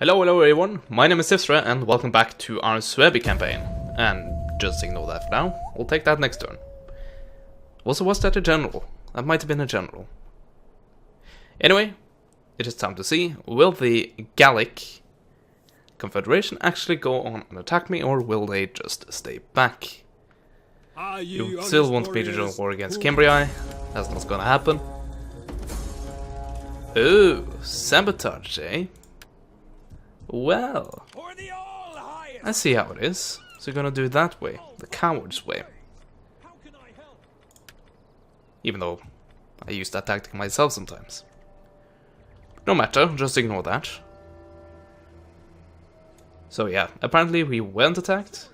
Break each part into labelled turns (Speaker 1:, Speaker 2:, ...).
Speaker 1: Hello everyone, my name is Sifra and welcome back to our Suebi campaign. And just ignore that for now, we'll take that next turn. Also, was that a general? That might have been a general. Anyway, it is time to see, will the Gallic Confederation actually go on and attack me, or will they just stay back? You still want me to join war against Cambria, that's not gonna happen. Ooh, sabotage, eh? Well, I see how it is. So you're gonna do it that way, the coward's way. Even though I use that tactic myself sometimes. No matter, just ignore that. So yeah, apparently we weren't attacked,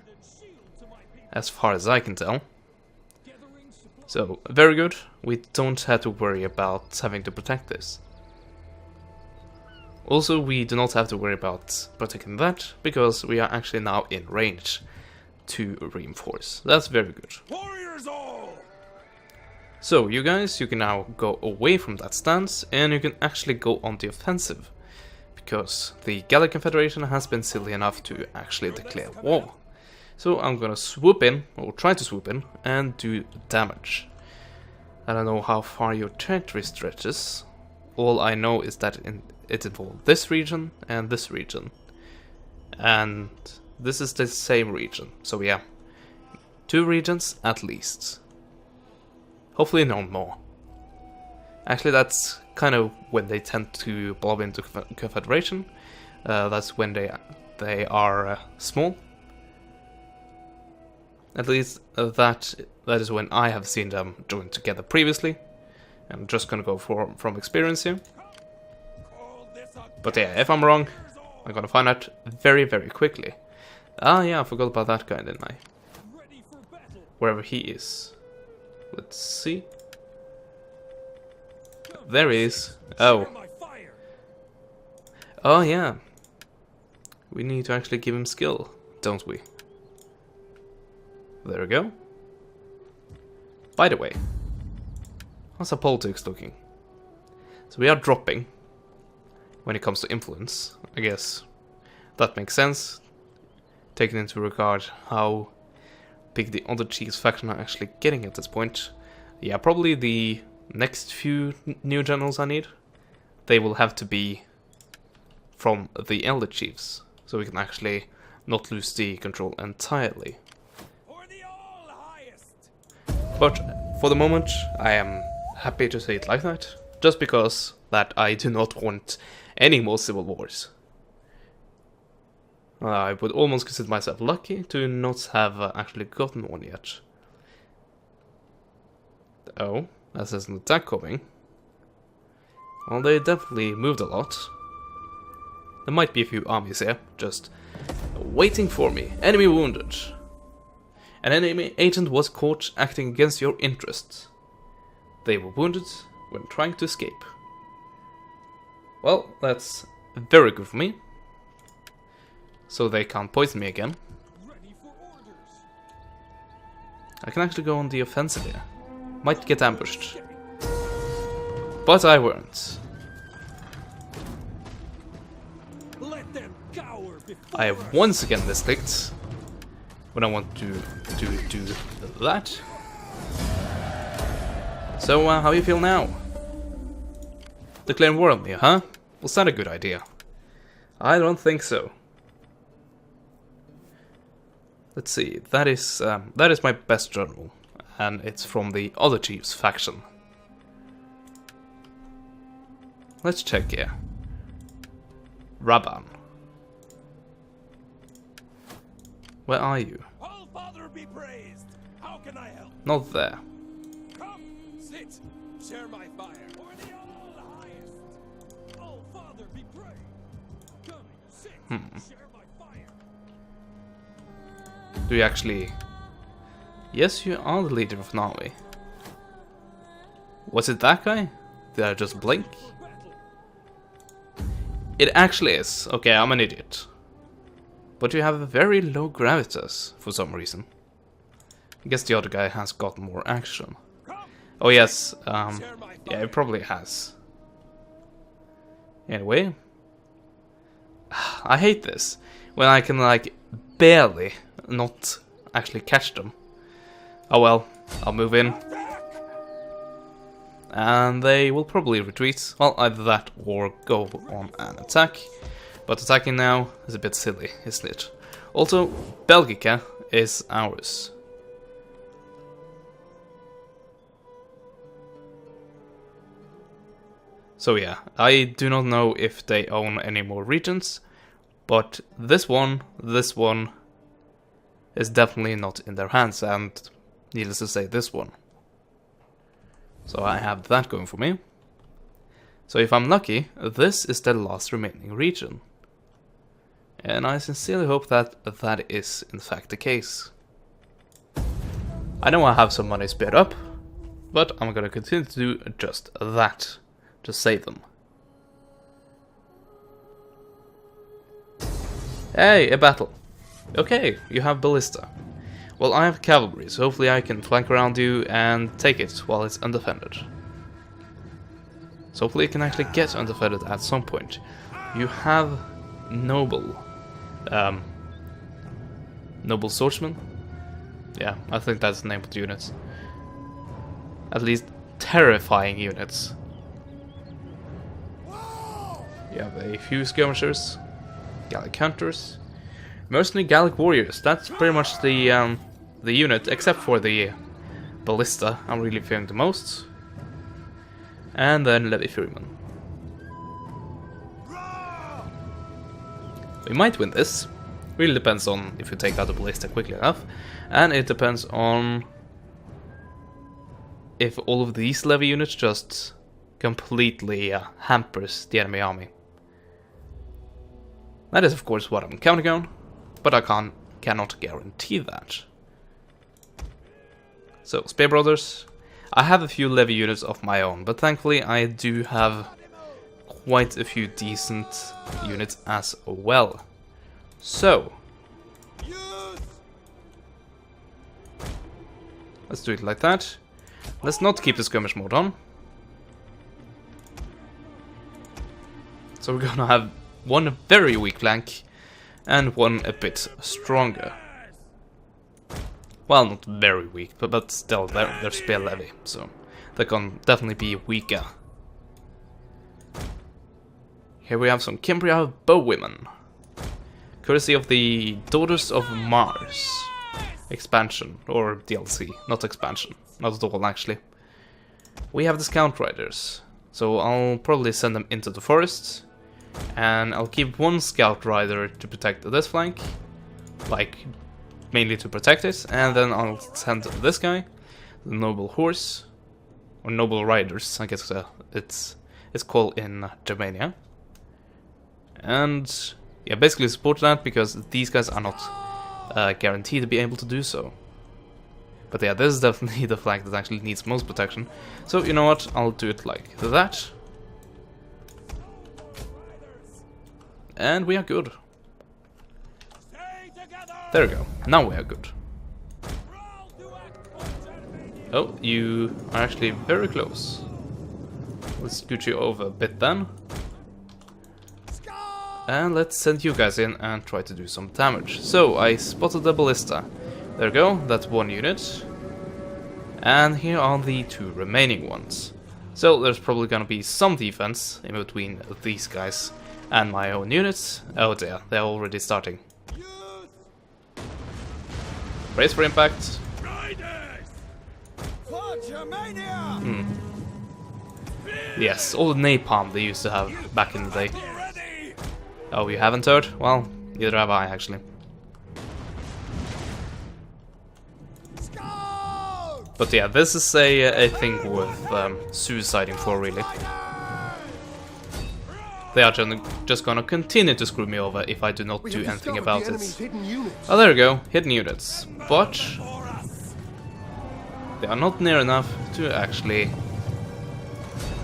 Speaker 1: as far as I can tell. So, very good, we don't have to worry about having to protect this. Also, we do not have to worry about protecting that, because we are actually now in range to reinforce. That's very good.
Speaker 2: Warriors all!
Speaker 1: So, you guys, you can now go away from that stance, and you can actually go on the offensive. Because the Gallic Confederation has been silly enough to actually declare war. So I'm gonna swoop in, or try to swoop in, and do damage. I don't know how far your territory stretches. All I know is that it involves this region and this region. And this is the same region. So yeah, 2 regions at least. Hopefully no more. Actually, that's kind of when they tend to blob into Confederation. That's when they are small. At least that is when I have seen them join together previously. I'm just gonna go from experience here. But yeah, if I'm wrong, I'm gonna find out very, very quickly. Ah yeah, I forgot about that guy, didn't I? Wherever he is. Let's see. There he is. Oh. Oh yeah. We need to actually give him skill, don't we? There we go. By the way, how's our politics looking? So we are dropping when it comes to influence. I guess that makes sense, taking into regard how big the other Chiefs faction are actually getting at this point. Yeah, probably the next few new generals I need, they will have to be from the Elder Chiefs, so we can actually not lose the control entirely. But for the moment, I am happy to say it like that, just because that I do not want any more civil wars. I would almost consider myself lucky to not have actually gotten one yet. Oh, that says an attack coming. Well, they definitely moved a lot. There might be a few armies here, just waiting for me. Enemy wounded. An enemy agent was caught acting against your interests. They were wounded when trying to escape. Well, that's very good for me. So they can't poison me again. I can actually go on the offensive here. Might get ambushed. But I won't. I have once again misclicked when I want to do that. So, how you feel now? Declaring war on me, huh? Was that a good idea? I don't think so. Let's see, that is my best general, and it's from the other Chiefs faction. Let's check here. Raban. Where are you?
Speaker 2: All Father be praised. How can I help?
Speaker 1: Not there.
Speaker 2: Come, sit, share my fire. For the all highest. All Father be praised. Come, sit, share my fire.
Speaker 1: Do you actually... Yes, you are the leader of an army. Was it that guy? Did I just blink? It actually is. Okay, I'm an idiot. But you have a very low gravitas for some reason. I guess the other guy has got more action. Oh yes, yeah, it probably has. Anyway, I hate this. When I can, like, barely not actually catch them. Oh well, I'll move in. And they will probably retreat. Well, either that or go on an attack. But attacking now is a bit silly, isn't it? Also, Belgica is ours. So yeah, I do not know if they own any more regions, but this one is definitely not in their hands, and needless to say, this one. So I have that going for me. So if I'm lucky, this is the last remaining region. And I sincerely hope that that is in fact the case. I know I have some money spared up, but I'm gonna continue to do just that, to save them. Hey, a battle. Okay, you have ballista. Well, I have cavalry, so hopefully I can flank around you and take it while it's undefended. So hopefully it can actually get undefended at some point. You have noble. Noble swordsman? Yeah, I think that's the name of the units. At least terrifying units. You have a few skirmishers, Gallic hunters, mercenary Gallic warriors. That's pretty much the unit, except for the ballista I'm really fearing the most. And then Levy Furyman. We might win this. Really depends on if you take out the ballista quickly enough, and it depends on if all of these levy units just completely hampers the enemy army. That is of course what I'm counting on, but I cannot guarantee that. So, Spear Brothers, I have a few levy units of my own, but thankfully I do have quite a few decent units as well. So, let's do it like that. Let's not keep the skirmish mode on. So we're gonna have one very weak flank and one a bit stronger. Well, not very weak, but still, they're spear levy, so they can definitely be weaker. Here we have some Cimbria bowwomen, courtesy of the Daughters of Mars expansion, or DLC, not expansion, not at all actually. We have the Scout Riders, so I'll probably send them into the forest, and I'll keep one Scout Rider to protect this flank, like mainly to protect it, and then I'll send this guy, the Noble Horse, or Noble Riders, I guess it's called in Germania. And yeah, basically support that, because these guys are not guaranteed to be able to do so. But yeah, this is definitely the flank that actually needs most protection. So you know what, I'll do it like that. And we are good. There we go, now we are good. Oh, you are actually very close. Let's scoot you over a bit then. And let's send you guys in and try to do some damage. So, I spotted the ballista. There we go, that's one unit. And here are the two remaining ones. So, there's probably gonna be some defense in between these guys and my own units. Oh dear, they're already starting. Brace for impact. Yes, all the napalm they used to have back in the day. Oh, you haven't heard? Well, neither have I, actually. But yeah, this is a thing worth suiciding for, really. They are just gonna continue to screw me over if I do not do anything about it. Oh, there we go, hidden units. But they are not near enough to actually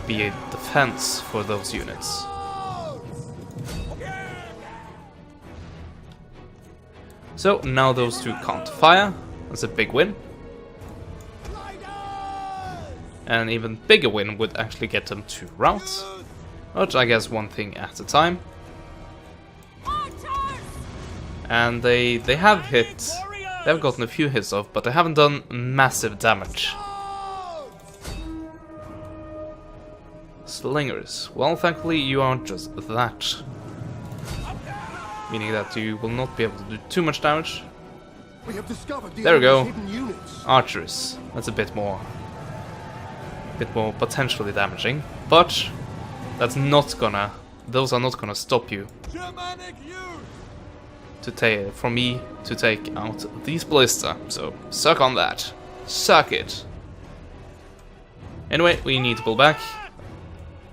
Speaker 1: be a defense for those units. So now those two can't fire. That's a big win. An even bigger win would actually get them to rout. But I guess one thing at a time. and they have hit. They have gotten a few hits off, but they haven't done massive damage. Slingers. Well, thankfully you aren't just that. Meaning that you will not be able to do too much damage.
Speaker 3: We have discovered the
Speaker 1: There we go.
Speaker 3: hidden units.
Speaker 1: Archers. That's a bit more potentially damaging, but that's not gonna. Those are not gonna stop you
Speaker 2: Germanic youth!
Speaker 1: from me to take out these ballista. So suck on that. Suck it. Anyway, we need to pull back,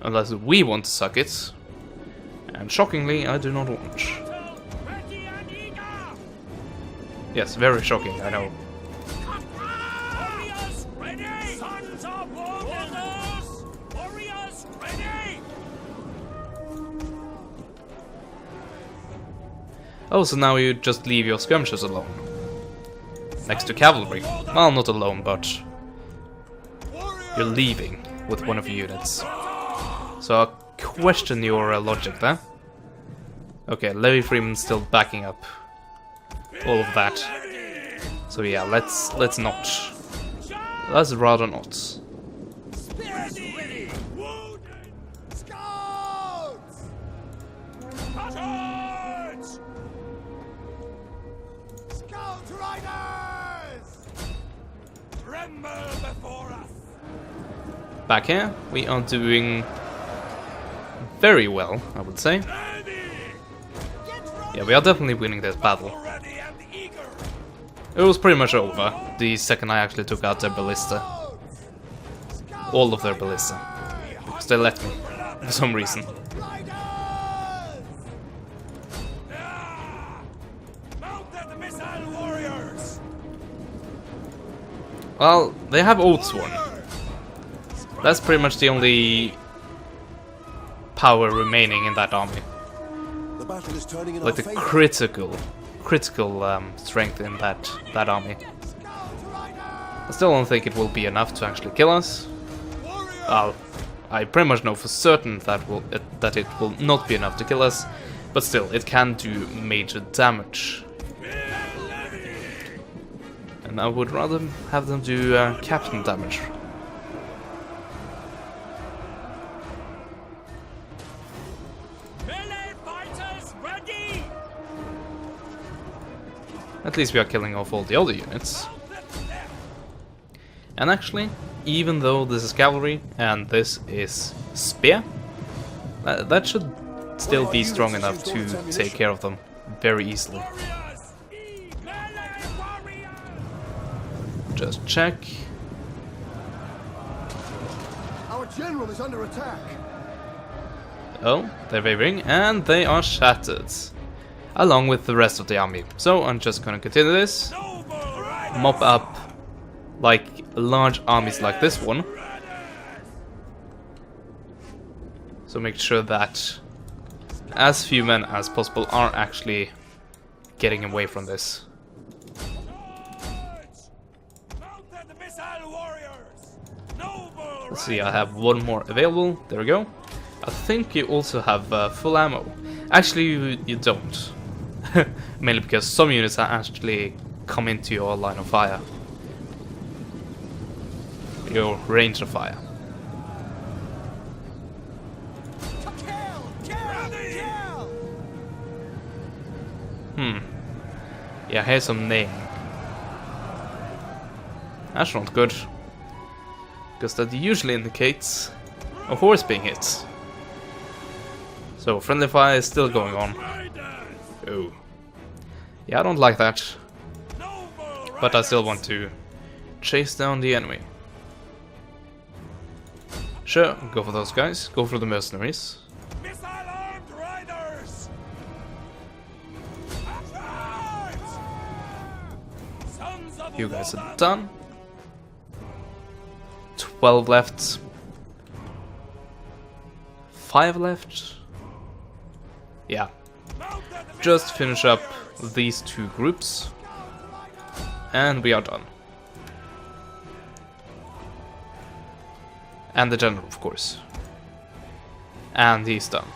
Speaker 1: unless we want to suck it. And shockingly, I do not want. Yes, very shocking, I know.
Speaker 2: Warriors ready! Sons of warriors! Warriors ready!
Speaker 1: Oh, so now you just leave your skirmishers alone. Next to cavalry. Well, not alone, but you're leaving with one of your units. So I question your logic there. Okay, Levy Freeman's still backing up all of that. So yeah, let's not. Let's rather not.
Speaker 2: Ready! Wounded!
Speaker 3: Scouts!
Speaker 2: Charge!
Speaker 3: Scout riders!
Speaker 2: Tremble before us!
Speaker 1: Back here, we are doing very well, I would say.
Speaker 2: Ready!
Speaker 1: Yeah, we are definitely winning this battle.
Speaker 2: Ready and eager!
Speaker 1: It was pretty much over the second I actually took out their ballista. All of their ballista. Because they let me, for some reason.
Speaker 2: Mounted missile warriors!
Speaker 1: Well, they have Oathsworn. That's pretty much the only power remaining in that army.
Speaker 3: The battle is turning in
Speaker 1: Like
Speaker 3: our
Speaker 1: the
Speaker 3: favor.
Speaker 1: critical strength in that army. I still don't think it will be enough to actually kill us. Well, I pretty much know for certain that it will not be enough to kill us, but still, it can do major damage. And I would rather have them do captain damage.
Speaker 2: Melee fighters ready!
Speaker 1: At least we are killing off all the other units. And actually, even though this is cavalry and this is spear, that should still be strong enough to take care of them very easily.
Speaker 2: Warriors! Melee warriors!
Speaker 1: Just check.
Speaker 3: Our general is under attack.
Speaker 1: Oh, they're wavering and they are shattered. Along with the rest of the army. So I'm just gonna continue this.
Speaker 2: Noble riders!
Speaker 1: Mop up like large armies like this one. So make sure that as few men as possible are actually getting away from this.
Speaker 2: Mounted missile warriors! Noble
Speaker 1: Let's see, I have one more available. There we go. I think you also have full ammo. Actually, you don't. Mainly because some units actually come into your line of fire. Your range of fire. Yeah, here's some name. That's not good. Because that usually indicates a horse being hit. So friendly fire is still going on. Oh. Yeah, I don't like that. But I still want to chase down the enemy. Sure, go for those guys. Go for the mercenaries.
Speaker 2: Missile armed riders! Sons of
Speaker 1: You guys are
Speaker 2: woman!
Speaker 1: done. 12 left. 5 left. Yeah. Just finish up these two groups. And we are done. And the general, of course. And he's done.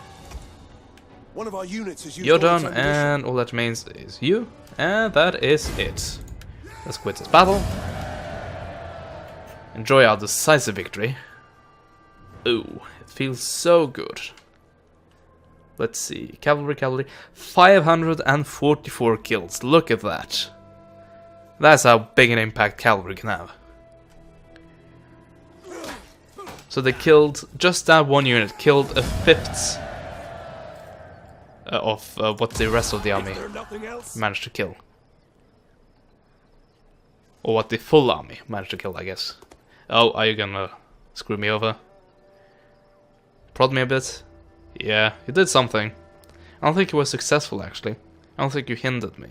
Speaker 3: One of our units is used
Speaker 1: You're
Speaker 3: all its
Speaker 1: done,
Speaker 3: ammunition.
Speaker 1: and all that remains is you. And that is it. Let's quit this battle. Enjoy our decisive victory. Ooh, it feels so good. Let's see. Cavalry. 544 kills. Look at that. That's how big an impact cavalry can have. So they killed, just that one unit killed a fifth of what the rest of the army
Speaker 2: There nothing else?
Speaker 1: managed to kill. Or what the full army managed to kill, I guess. Oh, are you gonna screw me over? Prod me a bit? Yeah, you did something. I don't think you were successful, actually. I don't think you hindered me.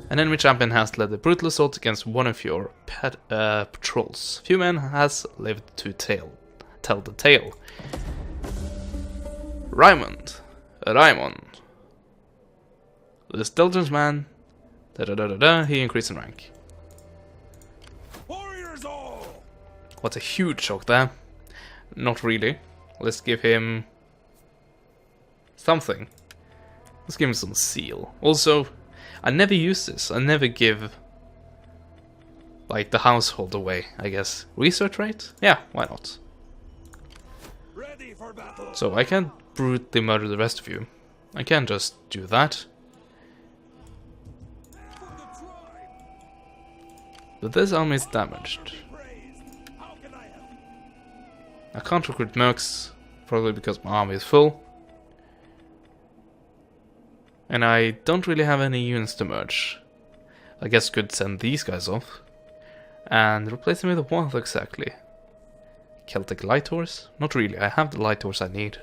Speaker 1: An enemy champion has led a brutal assault against one of your patrols. Few men has lived to tell the tale. Raymond. This diligent man. He increased in rank.
Speaker 2: Warriors all!
Speaker 1: What a huge shock there. Not really. Let's give him something. Let's give him some seal. Also, I never use this. I never give like the household away, I guess. Research rate? Yeah, why not?
Speaker 2: Ready for battle!
Speaker 1: So I can't brutally murder the rest of you. I can't just do that.
Speaker 2: For the tribe!
Speaker 1: But this army is damaged.
Speaker 2: Praised! How can I help?
Speaker 1: I can't recruit mercs, probably because my army is full. And I don't really have any units to merge. I guess could send these guys off. And replace them with what exactly? Celtic light horse? Not really, I have the light horse I need.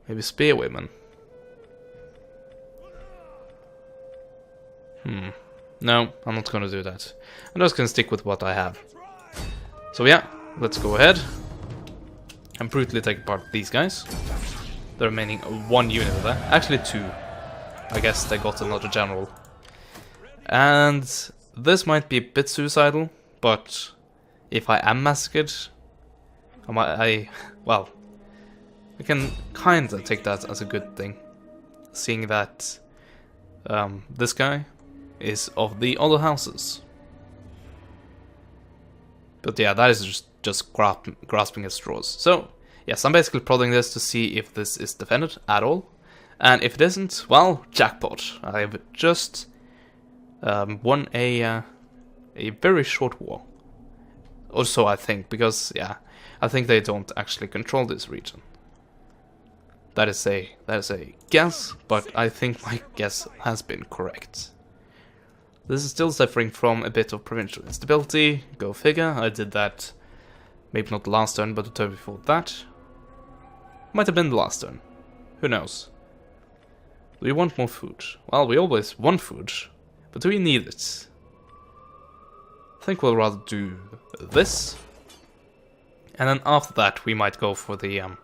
Speaker 1: Maybe spearwomen. No, I'm not gonna do that. I'm just gonna stick with what I have. So yeah, let's go ahead and brutally take apart these guys. The remaining one unit there. Actually two. I guess they got another general. And this might be a bit suicidal, but if I am massacred, well, I can kinda take that as a good thing. Seeing that this guy is of the other houses. But yeah, that is just grasping at straws. So, yes, I'm basically prodding this to see if this is defended at all. And if it isn't, well, jackpot. I've just won a very short war. Or so I think, because, yeah, I think they don't actually control this region. That is a guess, but I think my guess has been correct. This is still suffering from a bit of provincial instability. Go figure. I did that maybe not the last turn, but the turn before that. Might have been the last turn. Who knows? Do we want more food? Well, we always want food, but do we need it? I think we'll rather do this. And then after that, we might go for the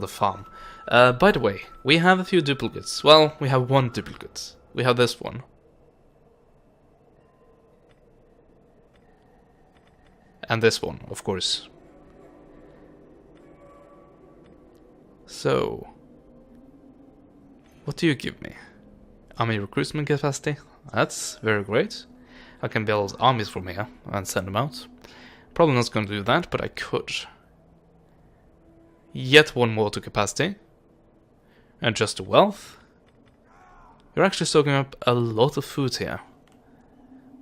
Speaker 1: farm. By the way, we have a few duplicates. Well, we have one duplicate. We have this one. And this one, of course. So, what do you give me? Army recruitment capacity? That's very great. I can build armies from here and send them out. Probably not going to do that, but I could. Yet one more to capacity. And just to wealth. You're actually soaking up a lot of food here.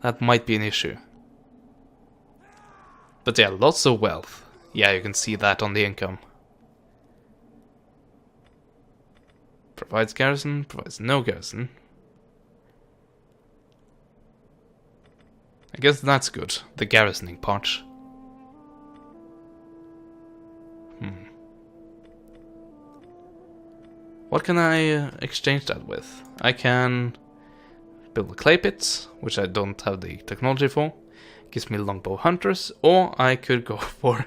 Speaker 1: That might be an issue. But yeah, lots of wealth. Yeah, you can see that on the income. Provides garrison, provides no garrison. I guess that's good, the garrisoning part. What can I exchange that with? I can build a clay pit, which I don't have the technology for. Gives me longbow hunters, or I could go for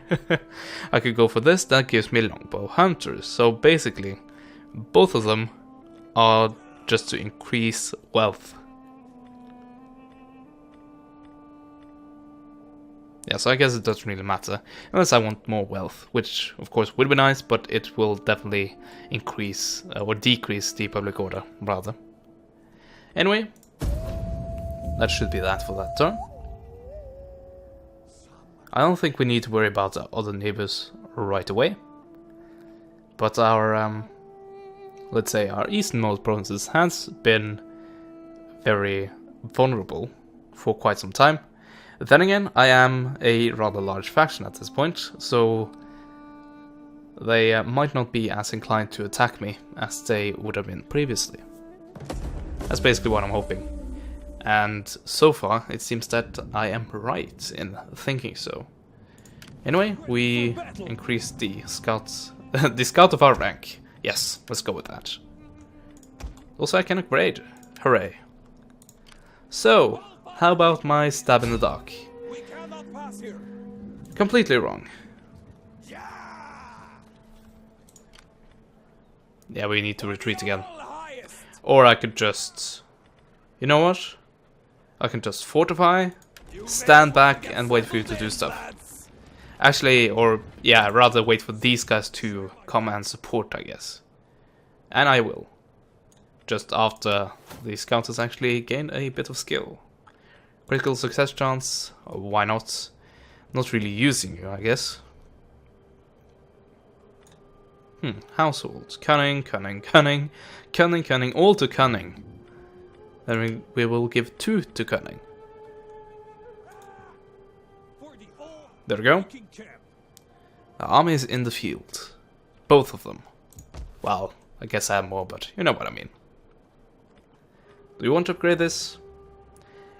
Speaker 1: this, that gives me longbow hunters. So basically, both of them are just to increase wealth. Yeah, so I guess it doesn't really matter, unless I want more wealth, which of course would be nice, but it will definitely increase, or decrease the public order, rather. Anyway, that should be that for that turn. I don't think we need to worry about our other neighbors right away, but our, let's say our easternmost provinces has been very vulnerable for quite some time. Then again, I am a rather large faction at this point, so they might not be as inclined to attack me as they would have been previously. That's basically what I'm hoping. And so far, it seems that I am right in thinking so. Anyway, we increased the scouts, the scout of our rank. Yes, let's go with that. Also, I can upgrade. Hooray. So, how about my stab in the dark?
Speaker 2: We cannot pass here.
Speaker 1: Completely wrong. Yeah, we need to retreat again.
Speaker 2: All the highest.
Speaker 1: Or I could just... You know what? I can just fortify, stand back, and wait for you to do stuff. Actually, or yeah, rather wait for these guys to come and support, I guess. And I will. Just after the scouters actually gain a bit of skill. Critical success chance, why not? Not really using you, I guess. Household. Cunning, cunning, cunning. Cunning, cunning, all to cunning. Then we will give 2 to cunning. There we go. The army is in the field. Both of them. Well, I guess I have more, but you know what I mean. Do you want to upgrade this?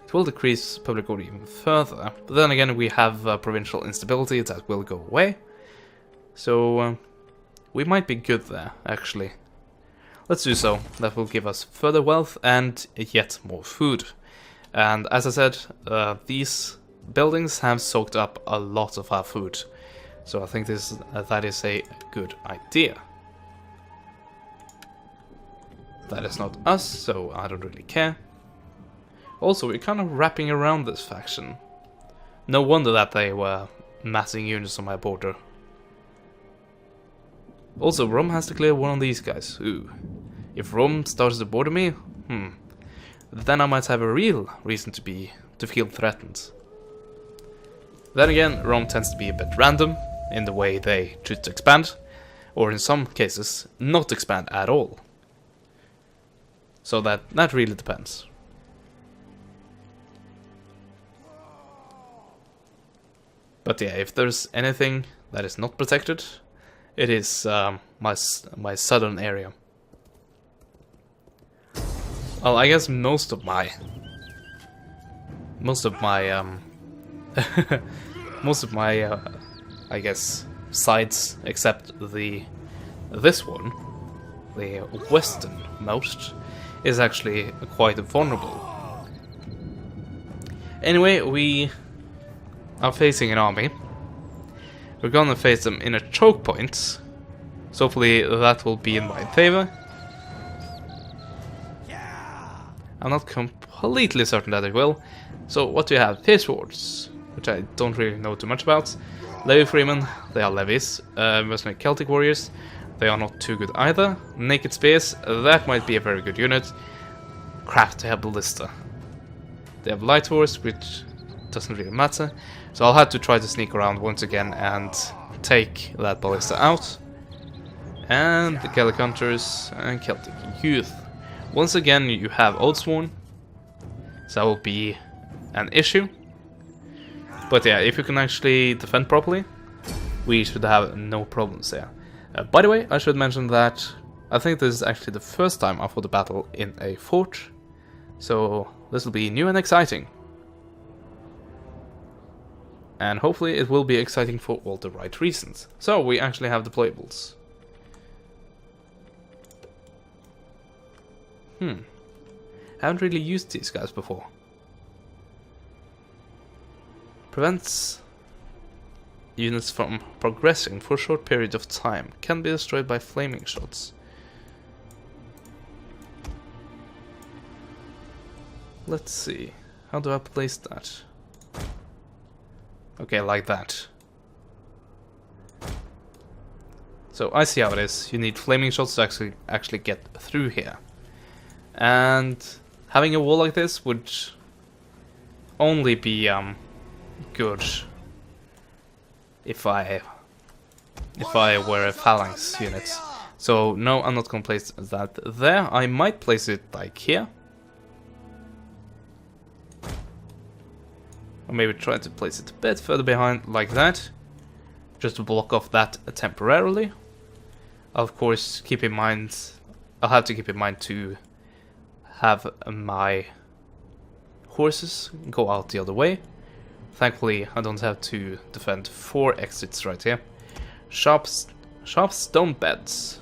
Speaker 1: It will decrease public order even further, but then again we have provincial instability that will go away. So we might be good there, actually. Let's do so. That will give us further wealth and yet more food. And as I said, these buildings have soaked up a lot of our food. So I think that is a good idea. That is not us, so I don't really care. Also, we're kind of wrapping around this faction. No wonder that they were massing units on my border. Also, Rome has to clear one of these guys. Ooh. If Rome starts to border me, then I might have a real reason to feel threatened. Then again, Rome tends to be a bit random in the way they choose to expand, or in some cases, not expand at all. So that really depends. But yeah, if there's anything that is not protected, it is my southern area. Well, I guess most of my I guess sides, except this one, the westernmost, is actually quite vulnerable. Anyway, we are facing an army. We're gonna face them in a choke point, so hopefully that will be in my favor. I'm not completely certain that it will. So what do you have? Fierce Wards, which I don't really know too much about. Levy Freemen, they are levies. Mercenary Celtic Warriors, they are not too good either. Naked Spears, that might be a very good unit. Crap, they have Ballista. They have Light Horse, which doesn't really matter. So I'll have to try to sneak around once again and take that Ballista out. And the Gallic Hunters and Celtic Youth. Once again, you have Oathsworn, so that will be an issue. But yeah, if you can actually defend properly, we should have no problems there. By the way, I should mention that I think this is actually the first time I fought a battle in a fort, so this will be new and exciting. And hopefully it will be exciting for all the right reasons. So we actually have deployables. Haven't really used these guys before. Prevents units from progressing for a short period of time. Can be destroyed by flaming shots. Let's see. How do I place that? Okay, like that. So I see how it is. You need flaming shots to actually get through here. And having a wall like this would only be good if I were a phalanx unit. So no, I'm not gonna place that there. I might place it like here. Or maybe try to place it a bit further behind like that. Just to block off that temporarily. Of course, keep in mind, I'll have to keep in mind to have my horses go out the other way. Thankfully, I don't have to defend 4 exits right here. Sharp stone beds.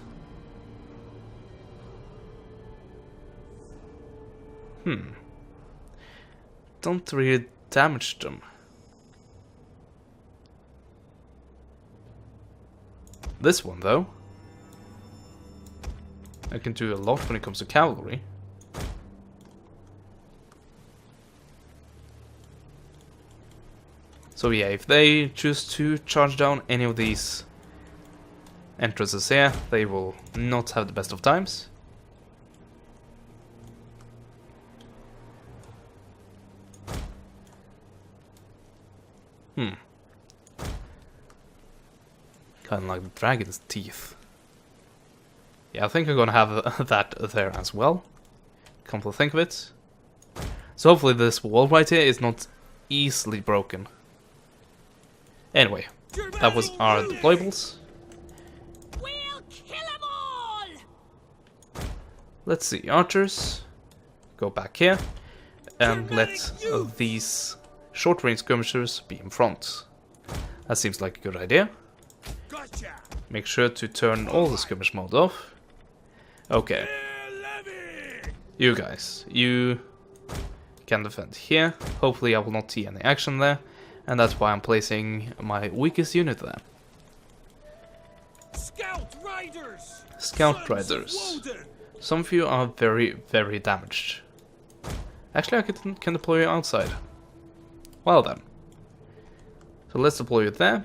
Speaker 1: Don't really damage them. This one, though, I can do a lot when it comes to cavalry. So yeah, if they choose to charge down any of these entrances here, they will not have the best of times. Kind of like the dragon's teeth. Yeah, I think I'm gonna have that there as well. Come to think of it. So hopefully this wall right here is not easily broken. Anyway, that was our deployables.
Speaker 4: We'll kill 'em all!
Speaker 1: Let's see, archers. Go back here. And let these short-range skirmishers be in front. That seems like a good idea.
Speaker 2: Gotcha.
Speaker 1: Make sure to turn all the skirmish mode off. Okay. You guys, you can defend here. Hopefully I will not see any action there. And that's why I'm placing my weakest unit there.
Speaker 2: Scout riders.
Speaker 1: Scout riders. Some of you are very, very damaged. Actually, I can deploy you outside. Well then. So let's deploy you there.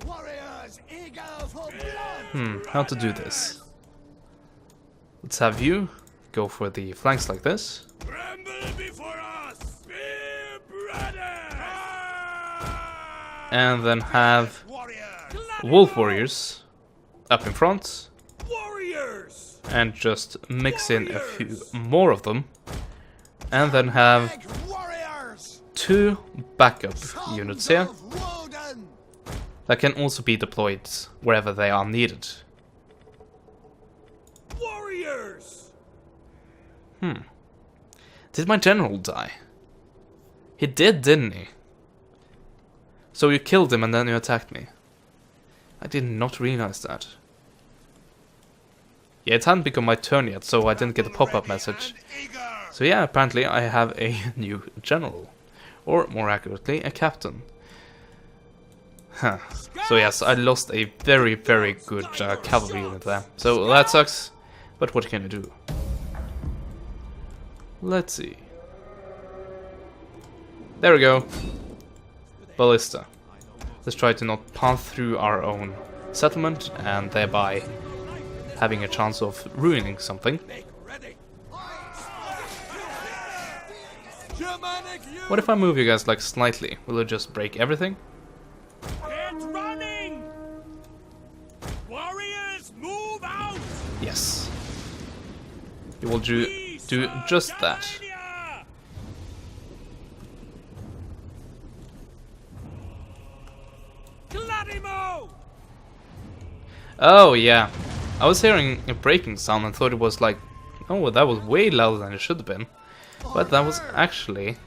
Speaker 3: Warriors, eager for blood.
Speaker 1: How to do this? Let's have you go for the flanks like this.
Speaker 2: Tremble before us, spear brothers.
Speaker 1: And then have
Speaker 2: Warriors.
Speaker 1: wolf warriors up in front.
Speaker 2: Warriors.
Speaker 1: And just mix in a few more of them. And then have
Speaker 3: Warriors.
Speaker 1: 2 backup units here
Speaker 3: Sons of Woden.
Speaker 1: that can also be deployed wherever they are needed.
Speaker 2: Warriors.
Speaker 1: Did my general die? He did, didn't he? So you killed him and then you attacked me. I did not realize that. Yeah, it hadn't become my turn yet, so I didn't get a pop-up message. So yeah, apparently I have a new general. Or, more accurately, a captain. Huh. So yes, I lost a very, very good cavalry unit there. So that sucks, but what can you do? Let's see. There we go. Ballista. Let's try to not pass through our own settlement and thereby having a chance of ruining something.
Speaker 2: Make ready.
Speaker 1: What if I move you guys like slightly? Will it just break everything?
Speaker 2: Get running. Warriors, move out.
Speaker 1: Yes. You will do just that.
Speaker 2: Gladimo!
Speaker 1: Oh yeah. I was hearing a breaking sound and thought it was like, oh, that was way louder than it should have been. But that was actually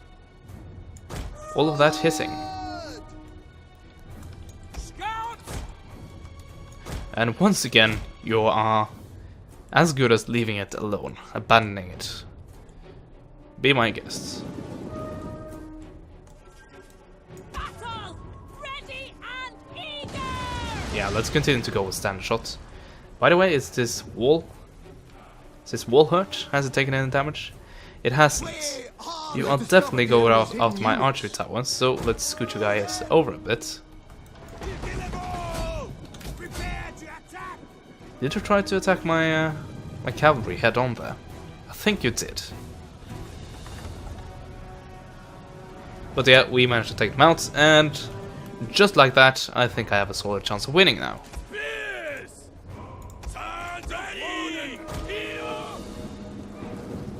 Speaker 1: all of that hitting.
Speaker 2: Scouts!
Speaker 1: And once again, you are as good as leaving it alone, abandoning it. Be my guests.
Speaker 4: Battle! Ready and eager!
Speaker 1: Yeah, let's continue to go with standard shots. By the way, is this wall hurt? Has it taken any damage? It hasn't.
Speaker 3: We are
Speaker 1: You are definitely going out my archery tower, so let's scoot you guys over a bit. Did you try to attack my my cavalry head on there? I think you did. But yeah, we managed to take them out, and just like that, I think I have a solid chance of winning now.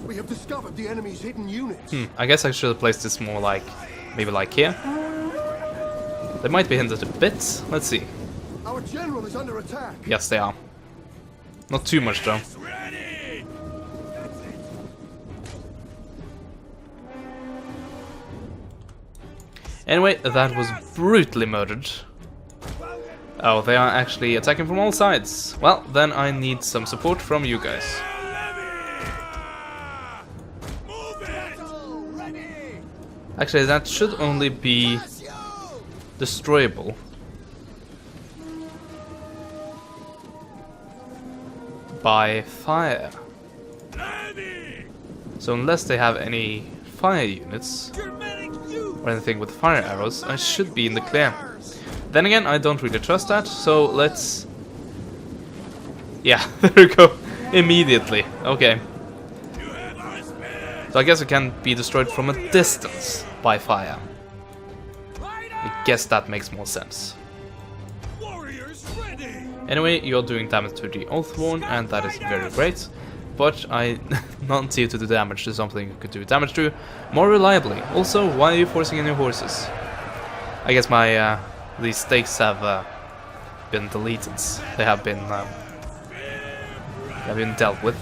Speaker 3: We have discovered the enemy's hidden units.
Speaker 1: I guess I should have placed this more like, maybe like here. They might be hindered a bit. Let's see.
Speaker 3: Our general is under attack.
Speaker 1: Yes, they are. Not too much though. Anyway, that was brutally murdered. Oh, they are actually attacking from all sides. Well, then I need some support from you guys. Actually, that should only be destroyable by fire. So unless they have any fire units or anything with fire arrows, I should be in the clear. Then again, I don't really trust that, so let's... Yeah, there we go. Immediately. Okay. So I guess it can be destroyed from a distance by fire. I guess that makes more sense. Anyway, you're doing damage to the Oathworn, and that is very great. But I don't see you to do damage to something you could do damage to more reliably. Also, why are you forcing in your horses? I guess my these stakes have been deleted. They have been dealt with.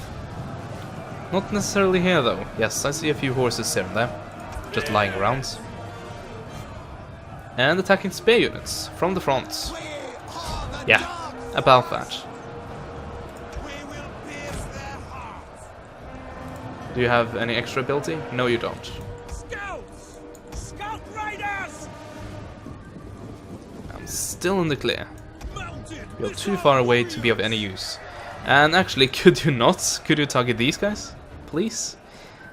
Speaker 1: Not necessarily here though. Yes, I see a few horses here and there, just lying around. And attacking spear units from the front. Yeah, about that. Do you have any extra ability? No, you don't.
Speaker 2: Scouts! Scout riders!
Speaker 1: I'm still in the clear.
Speaker 2: Mounted!
Speaker 1: You're too far away to be of any use. And actually, could you not? Could you target these guys? Please?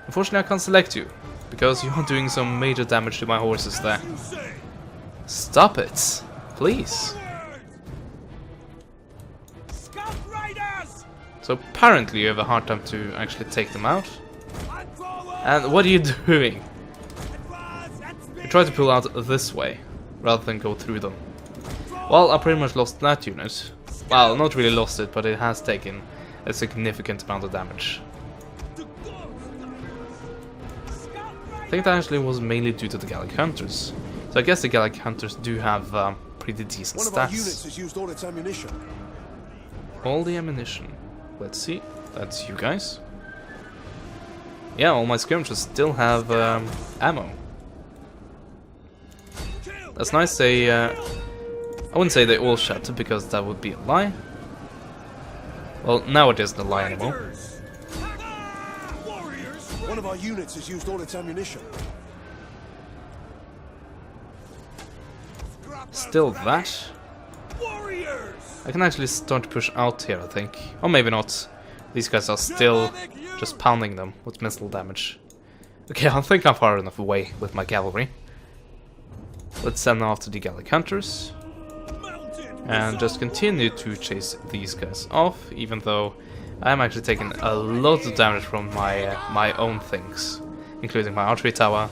Speaker 1: Unfortunately, I can't select you, because you are doing some major damage to my horses there. Stop it! Please!
Speaker 2: Scout riders!
Speaker 1: So apparently you have a hard time to actually take them out. And what are you doing? You try to pull out this way, rather than go through them. Well, I pretty much lost that unit. Well, not really lost it, but it has taken a significant amount of damage. I think that actually was mainly due to the Gallic Hunters. So I guess the Gallic Hunters do have pretty decent
Speaker 3: One
Speaker 1: stats.
Speaker 3: of our units has used all its ammunition.
Speaker 1: All the ammunition. Let's see. That's you guys. Yeah, all my skirmishers still have ammo. That's nice. They, I wouldn't say they all shot, because that would be a lie. Well, now it isn't a lie anymore.
Speaker 3: One of our units has used all its ammunition.
Speaker 1: Still that. I can actually start to push out here, I think. Or maybe not. These guys are still just pounding them with missile damage. Okay, I think I'm far enough away with my cavalry. Let's send them after the Gallic Hunters. And just continue to chase these guys off, even though I'm actually taking a lot of damage from my my own things, including my archery tower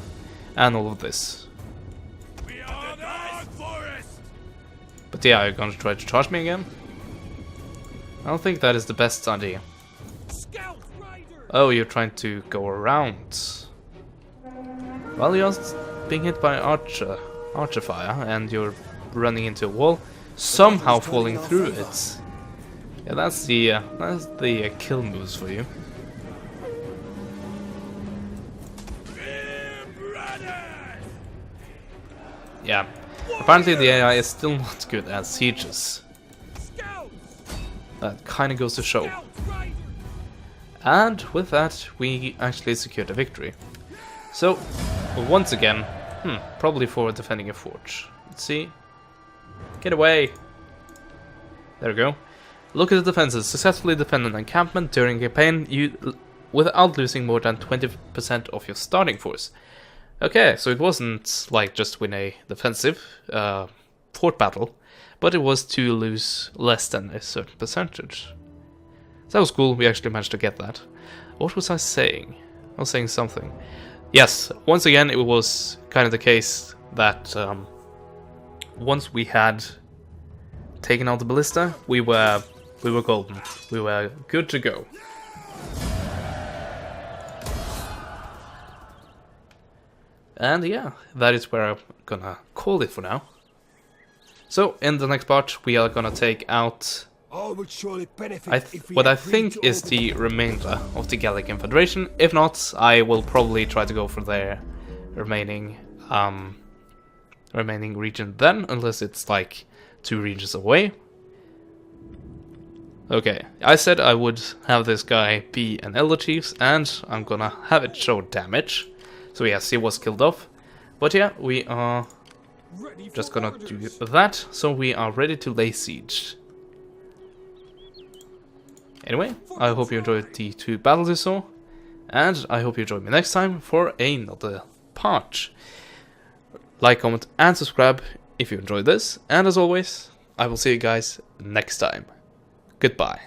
Speaker 1: and all of this. But yeah, you're going to try to charge me again? I don't think that is the best idea. Oh, you're trying to go around. Well, you're being hit by archer fire, and you're running into a wall, somehow falling through it. Yeah, that's the kill moves for you. Yeah, apparently the AI is still not good at sieges. That kind of goes to show. And with that, we actually secured a victory. So, once again, probably for defending a fort. Let's see. Get away! There we go. Look at the defenses. Successfully defend an encampment during a campaign without losing more than 20% of your starting force. Okay, so it wasn't like just win a defensive fort battle, but it was to lose less than a certain percentage. So that was cool, we actually managed to get that. What was I saying? I was saying something. Yes, once again it was kind of the case that once we had taken out the ballista, we were golden. We were good to go. And yeah, that is where I'm gonna call it for now. So, in the next part, we are gonna take out
Speaker 3: All would surely benefit if we
Speaker 1: what I
Speaker 3: agreed
Speaker 1: think
Speaker 3: to
Speaker 1: is
Speaker 3: open-
Speaker 1: the remainder of the Gallic Confederation. If not, I will probably try to go for their remaining region then, unless it's like 2 regions away. Okay, I said I would have this guy be an Elder Chiefs, and I'm gonna have it show damage. So yes, he was killed off. But yeah, we are
Speaker 2: Ready for
Speaker 1: just gonna
Speaker 2: orders.
Speaker 1: do that, so we are ready to lay siege. Anyway, I hope you enjoyed the 2 battles you saw, and I hope you join me next time for another part. Like, comment, and subscribe if you enjoyed this, and as always, I will see you guys next time. Goodbye.